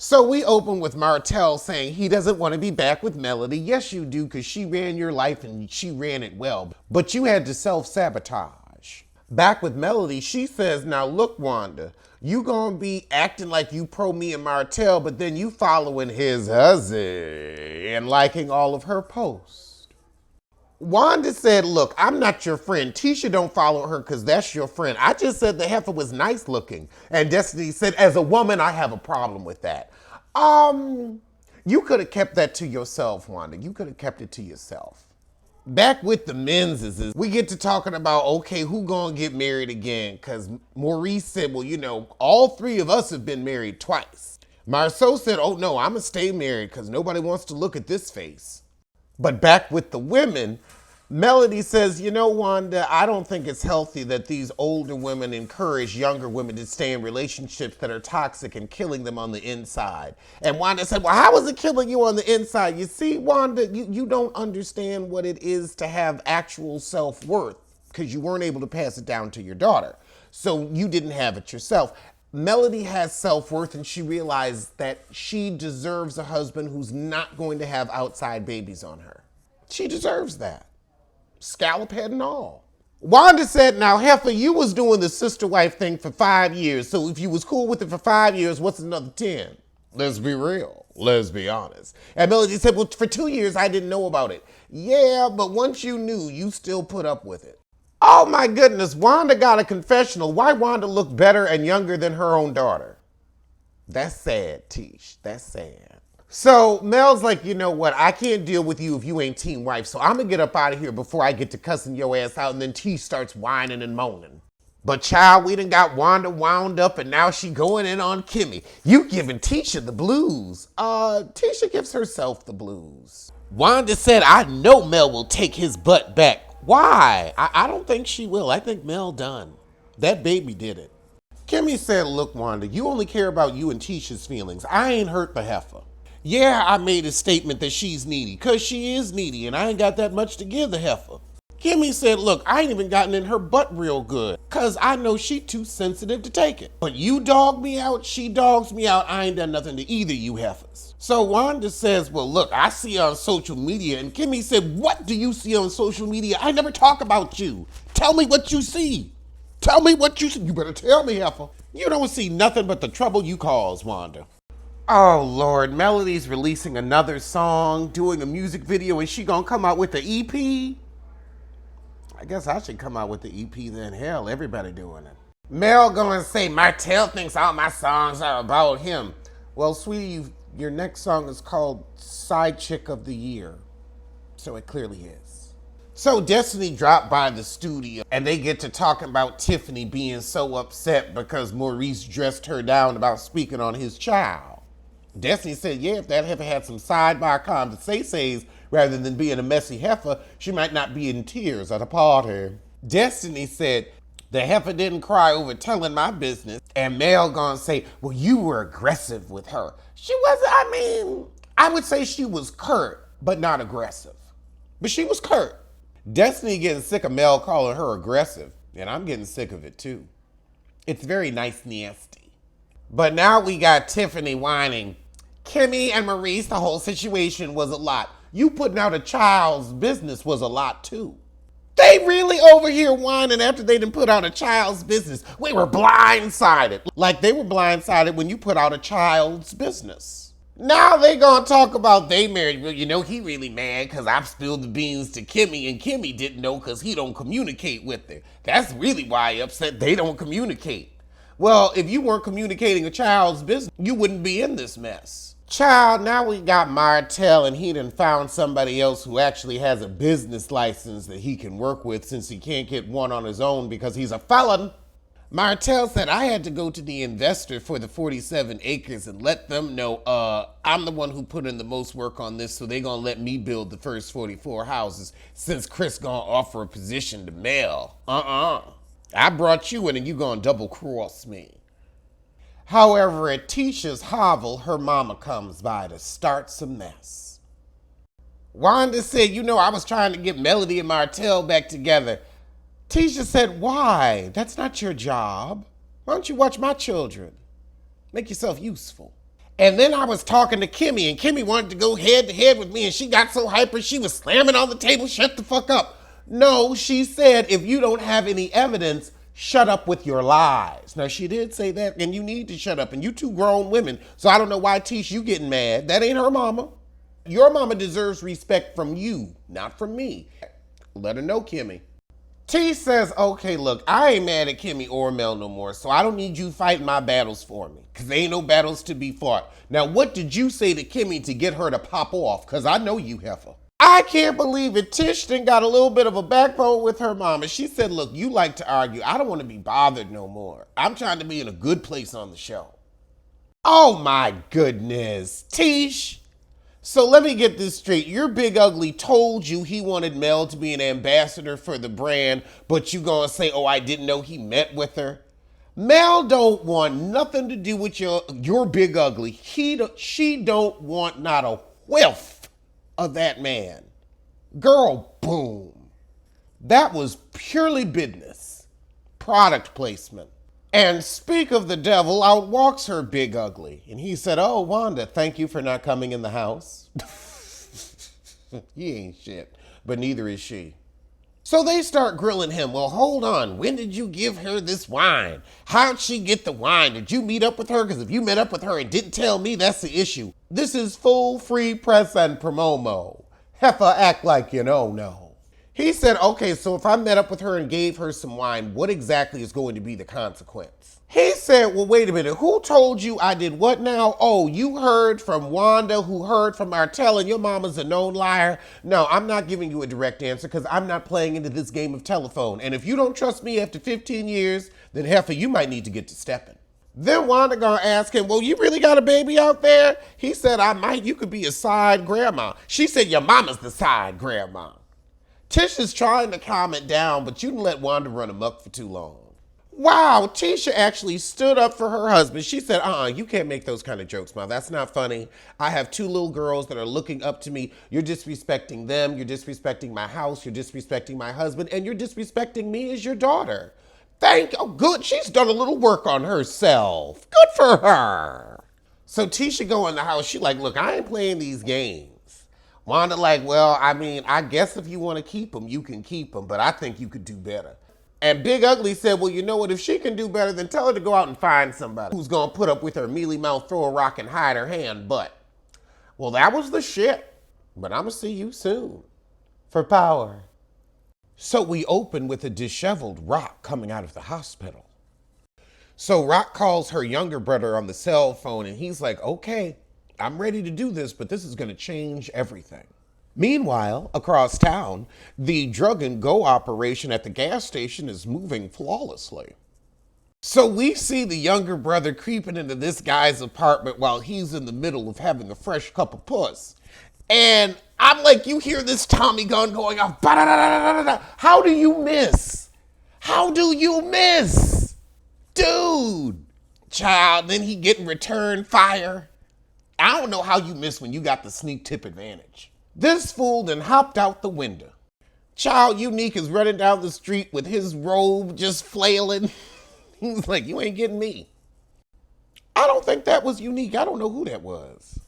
So we open with Martell saying he doesn't want to be back with Melody. Yes, you do, because she ran your life and she ran it well. But you had to self-sabotage. Back with Melody, she says, now look, Wanda, you gonna be acting like you pro me and Martell, but then you following his husband and liking all of her posts. Wanda said, look, I'm not your friend. Tisha don't follow her because that's your friend. I just said the heifer was nice looking. And Destiny said, as a woman, I have a problem with that. You could have kept that to yourself, Wanda. You could have kept it to yourself. Back with the menses, we get to talking about, okay, who gonna get married again? Because Maurice said, well, you know, all three of us have been married twice. Marceau said, oh no, I'm gonna stay married because nobody wants to look at this face. But back with the women, Melody says, you know, Wanda, I don't think it's healthy that these older women encourage younger women to stay in relationships that are toxic and killing them on the inside. And Wanda said, well, how is it killing you on the inside? You see, Wanda, you don't understand what it is to have actual self-worth because you weren't able to pass it down to your daughter. So you didn't have it yourself. Melody has self-worth and she realized that she deserves a husband who's not going to have outside babies on her. She deserves that. Scallop head and all. Wanda said, now Heifer, you was doing the sister wife thing for 5 years, so if you was cool with it for 5 years, what's another 10? Let's be real. Let's be honest. And Melody said, well, for 2 years I didn't know about it. Yeah, but once you knew, you still put up with it. Oh my goodness, Wanda got a confessional. Why Wanda look better and younger than her own daughter? That's sad, Tish. That's sad. So Mel's like, you know what? I can't deal with you if you ain't team wife. So I'm gonna get up out of here before I get to cussing your ass out. And then Tish starts whining and moaning. But child, we done got Wanda wound up and now she going in on Kimmy. You giving Tisha the blues. Tisha gives herself the blues. Wanda said, I know Mel will take his butt back. Why? I don't think she will. I think Mel done. That baby did it. Kimmy said, look, Wanda, you only care about you and Tisha's feelings. I ain't hurt the heifer. Yeah, I made a statement that she's needy, because she is needy, and I ain't got that much to give the heifer. Kimmy said, look, I ain't even gotten in her butt real good, because I know she too sensitive to take it. But you dog me out, she dogs me out, I ain't done nothing to either you heifers. So Wanda says, well, look, I see you on social media, and Kimmy said, what do you see on social media? I never talk about you. Tell me what you see. Tell me what you see. You better tell me, heifer. You don't see nothing but the trouble you cause, Wanda. Oh, Lord, Melody's releasing another song, doing a music video, and she gonna come out with the EP? I guess I should come out with the EP then. Hell, everybody doing it. Mel gonna say, Martell thinks all my songs are about him. Well, sweetie, your next song is called Side Chick of the Year. So it clearly is. So Destiny dropped by the studio, and they get to talking about Tiffany being so upset because Maurice dressed her down about speaking on his child. Destiny said, yeah, if that heifer had some sidebar conversations rather than being a messy heifer, she might not be in tears at a party. Destiny said, the heifer didn't cry over telling my business. And Mel gonna say, well, you were aggressive with her. She wasn't, I would say she was curt, but not aggressive. But she was curt. Destiny getting sick of Mel calling her aggressive, and I'm getting sick of it too. It's very nice nasty. But now we got Tiffany whining. Kimmy and Maurice, the whole situation was a lot. You putting out a child's business was a lot too. They really over here whining after they done put out a child's business. We were blindsided. Like they were blindsided when you put out a child's business. Now they gonna talk about they married. Well, you know, he really mad because I've spilled the beans to Kimmy and Kimmy didn't know because he don't communicate with her. That's really why he upset they don't communicate. Well, if you weren't communicating a child's business, you wouldn't be in this mess. Child, now we got Martell and he done found somebody else who actually has a business license that he can work with since he can't get one on his own because he's a felon. Martell said, I had to go to the investor for the 47 acres and let them know I'm the one who put in the most work on this, so they gonna let me build the first 44 houses since Chris gonna offer a position to Mel. I brought you in and you gonna double cross me. However, at Tisha's hovel, her mama comes by to start some mess. Wanda said, you know, I was trying to get Melody and Martell back together. Tisha said, why? That's not your job. Why don't you watch my children? Make yourself useful. And then I was talking to Kimmy, and Kimmy wanted to go head to head with me, and she got so hyper, she was slamming on the table, shut the fuck up. No, she said, if you don't have any evidence, shut up with your lies. Now, she did say that, and you need to shut up, and you two grown women, so I don't know why, Tish, you getting mad. That ain't her mama. Your mama deserves respect from you, not from me. Let her know, Kimmy. T says, okay, look, I ain't mad at Kimmy or Mel no more, so I don't need you fighting my battles for me, because there ain't no battles to be fought. Now, what did you say to Kimmy to get her to pop off? Because I know you, heifer. I can't believe it. Tish then got a little bit of a backbone with her mama. She said, look, you like to argue. I don't want to be bothered no more. I'm trying to be in a good place on the show. Oh, my goodness. Tish. So let me get this straight. Your big ugly told you he wanted Mel to be an ambassador for the brand, but you gonna say, oh, I didn't know he met with her? Mel don't want nothing to do with your big ugly. She don't want not a whiff of that man. Girl, boom. That was purely business. Product placement. And speak of the devil, out walks her big ugly. And he said, oh, Wanda, thank you for not coming in the house. He ain't shit, but neither is she. So they start grilling him. Well, hold on. When did you give her this wine? How'd she get the wine? Did you meet up with her? Because if you met up with her and didn't tell me, that's the issue. This is full free press and promomo. Heifer act like you know. He said, okay, so if I met up with her and gave her some wine, what exactly is going to be the consequence? He said, well, wait a minute. Who told you I did what now? Oh, you heard from Wanda, who heard from Martell, and your mama's a known liar? No, I'm not giving you a direct answer because I'm not playing into this game of telephone. And if you don't trust me after 15 years, then heifer, you might need to get to stepping. Then Wanda gonna ask him, well, you really got a baby out there? He said, I might. You could be a side grandma. She said, your mama's the side grandma. Tish is trying to calm it down, but you didn't let Wanda run amok for too long. Wow, Tisha actually stood up for her husband. She said, you can't make those kind of jokes, Ma. That's not funny. I have two little girls that are looking up to me. You're disrespecting them. You're disrespecting my house. You're disrespecting my husband. And you're disrespecting me as your daughter. Good. She's done a little work on herself. Good for her. So Tisha go in the house. She like, look, I ain't playing these games. Wanda like, well, I mean, I guess if you want to keep them, you can keep them, but I think you could do better. And Big Ugly said, well, you know what? If she can do better, then tell her to go out and find somebody who's going to put up with her mealy mouth, throw a rock, and hide her hand butt. Well, that was the shit. But I'm going to see you soon. For power. So we open with a disheveled Rock coming out of the hospital. So Rock calls her younger brother on the cell phone, and he's like, okay, I'm ready to do this, but this is going to change everything. Meanwhile, across town, the drug and go operation at the gas station is moving flawlessly. So we see the younger brother creeping into this guy's apartment while he's in the middle of having a fresh cup of puss. And I'm like, you hear this Tommy gun going off. How do you miss? How do you miss? Dude. Child, then he getting return fire. I don't know how you miss when you got the sneak tip advantage. This fool then hopped out the window. Child Unique is running down the street with his robe just flailing. He's like, you ain't getting me. I don't think that was Unique. I don't know who that was.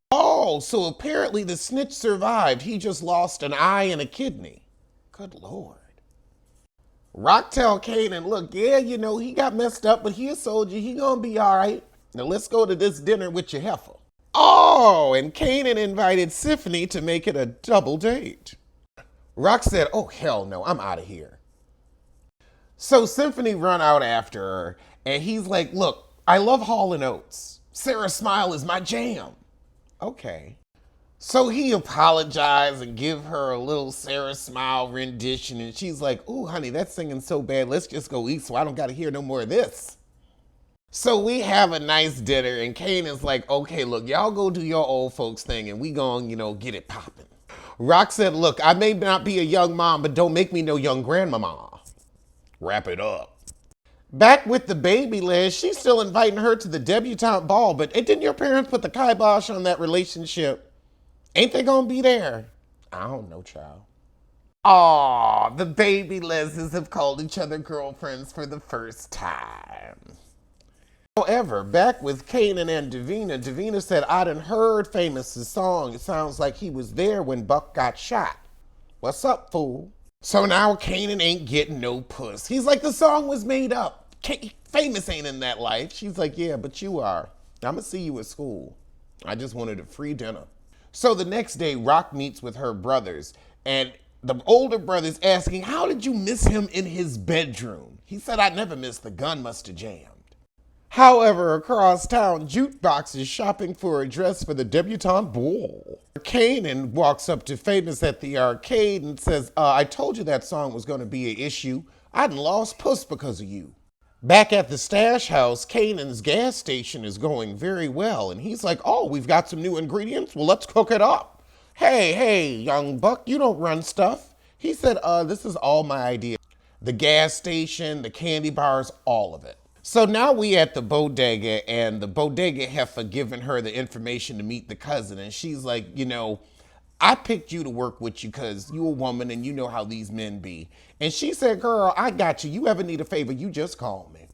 Oh, so apparently the snitch survived. He just lost an eye and a kidney. Good Lord. Rock tell Kanan, look, yeah, you know, he got messed up, but he a soldier. He gonna be all right. Now let's go to this dinner with your heifer. Oh, and Kanan invited Symphony to make it a double date. Rock said, oh, hell no, I'm out of here. So Symphony run out after her, and he's like, look, I love Hall & Oates. Sarah Smile is my jam. Okay. So he apologized and give her a little Sarah Smile rendition, and she's like, ooh, honey, that's singing so bad, let's just go eat so I don't got to hear no more of this. So we have a nice dinner, and Kanan's like, okay, look, y'all go do your old folks thing, and we gon', get it popping. Rock said, look, I may not be a young mom, but don't make me no young grandmama. Wrap it up. Back with the baby Liz, she's still inviting her to the debutante ball, but didn't your parents put the kibosh on that relationship? Ain't they gonna be there? I don't know, child. Aw, the baby Lizzes have called each other girlfriends for the first time. However, back with Kanan and Davina, Davina said, I done heard Famous's song. It sounds like he was there when Buck got shot. What's up, fool? So now Kanan ain't getting no puss. He's like, the song was made up. Famous ain't in that life. She's like, yeah, but you are. I'm gonna see you at school. I just wanted a free dinner. So the next day, Rock meets with her brothers, and the older brother's asking, how did you miss him in his bedroom? He said, I never missed, the gun must have jammed. However, across town, Jukebox is shopping for a dress for the debutante ball. Kanan walks up to Famous at the arcade and says, I told you that song was going to be an issue. I done lost puss because of you. Back at the stash house, Kanan's gas station is going very well, and he's like, oh, we've got some new ingredients? Well, let's cook it up. Hey, young buck, you don't run stuff. He said, this is all my idea. The gas station, the candy bars, all of it. So now we at the bodega, and the bodega heifer giving her the information to meet the cousin, and she's like, I picked you to work with you because you a woman and you know how these men be. And she said, girl, I got you. You ever need a favor, you just call me.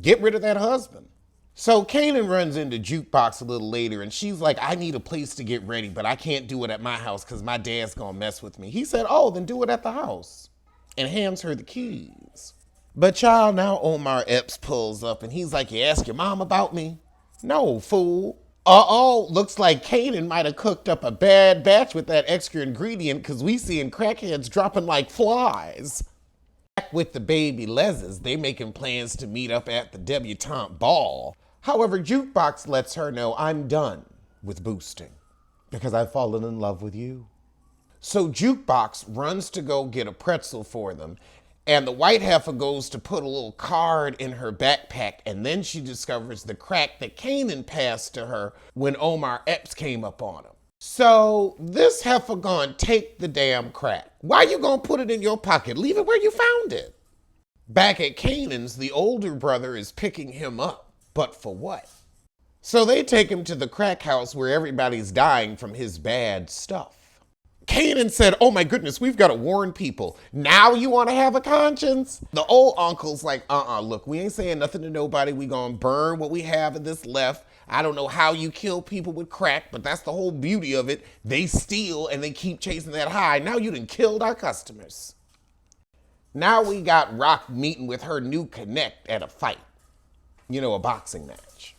Get rid of that husband. So Kanan runs into Jukebox a little later, and she's like, I need a place to get ready, but I can't do it at my house because my dad's gonna mess with me. He said, oh, then do it at the house, and hands her the keys. But child, now Omar Epps pulls up, and he's like, you ask your mom about me? No, fool. Looks like Kanan might have cooked up a bad batch with that extra ingredient because we seeing crackheads dropping like flies. Back with the baby Leses, they making plans to meet up at the debutante ball. However, Jukebox lets her know, I'm done with boosting because I've fallen in love with you. So Jukebox runs to go get a pretzel for them, and the white heifer goes to put a little card in her backpack, and then she discovers the crack that Kanan passed to her when Omar Epps came up on him. So this heifer gonna take the damn crack. Why you gonna put it in your pocket? Leave it where you found it. Back at Kanan's, the older brother is picking him up, but for what? So they take him to the crack house where everybody's dying from his bad stuff. Kanan said, oh my goodness, we've got to warn people. Now you want to have a conscience? The old uncle's like, look, we ain't saying nothing to nobody. We gonna burn what we have in this left. I don't know how you kill people with crack, but that's the whole beauty of it. They steal and they keep chasing that high. Now you done killed our customers. Now we got Rock meeting with her new connect at a fight. A boxing match.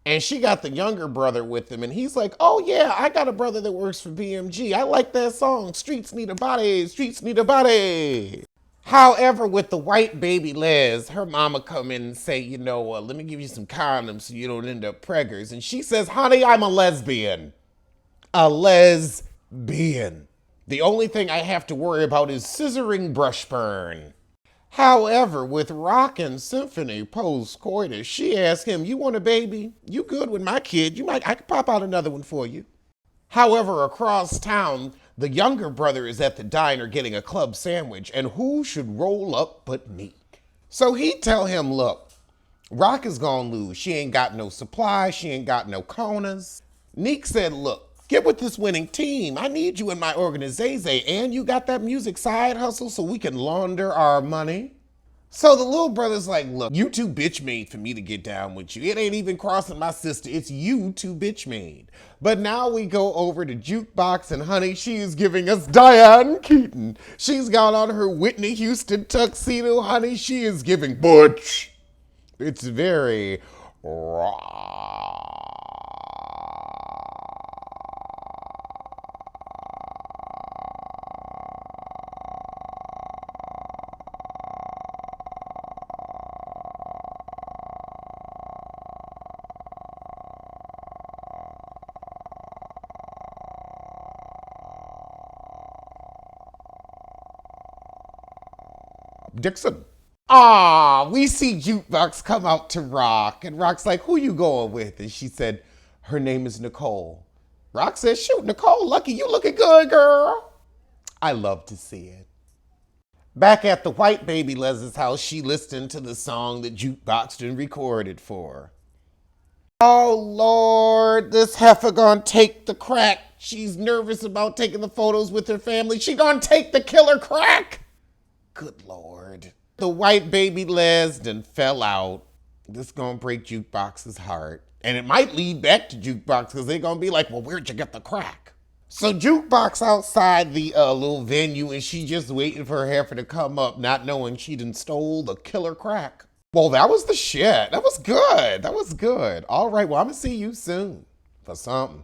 And she got the younger brother with him, and he's like, oh yeah, I got a brother that works for BMG. I like that song, Streets Need a Body, Streets Need a Body. However, with the white baby Les, her mama come in and say, let me give you some condoms so you don't end up preggers. And she says, honey, I'm a lesbian. A lesbian. The only thing I have to worry about is scissoring brush burn. However, with Rock and Symphony post-coitus, she asked him, you want a baby? You good with my kid? I could pop out another one for you. However, across town, the younger brother is at the diner getting a club sandwich, and who should roll up but Neek? So he tell him, look, Rock is gonna lose. She ain't got no supply. She ain't got no corners. Neek said, look, get with this winning team. I need you in my organization, and you got that music side hustle so we can launder our money. So the little brother's like, look, you too bitch made for me to get down with you. It ain't even crossing my sister. It's you too bitch made. But now we go over to Jukebox, and honey, she is giving us Diane Keaton. She's got on her Whitney Houston tuxedo, honey. She is giving Butch. It's very raw. Dixon. We see Jukebox come out to Rock, and Rock's like, who you going with? And she said, her name is Nicole. Rock says, shoot, Nicole, lucky you looking good, girl. I love to see it. Back at the white baby Les's house, she listened to the song that Jukebox done recorded for her. Oh, Lord, this heifer gonna take the crack. She's nervous about taking the photos with her family. She gonna take the killer crack. Good Lord. The white baby Les done fell out. This gonna break Jukebox's heart. And it might lead back to Jukebox because they're gonna be like, well, where'd you get the crack? So Jukebox outside the little venue and she just waiting for her heifer to come up, not knowing she done stole the killer crack. Well, that was the shit. That was good. That was good. All right, well, I'm gonna see you soon for something.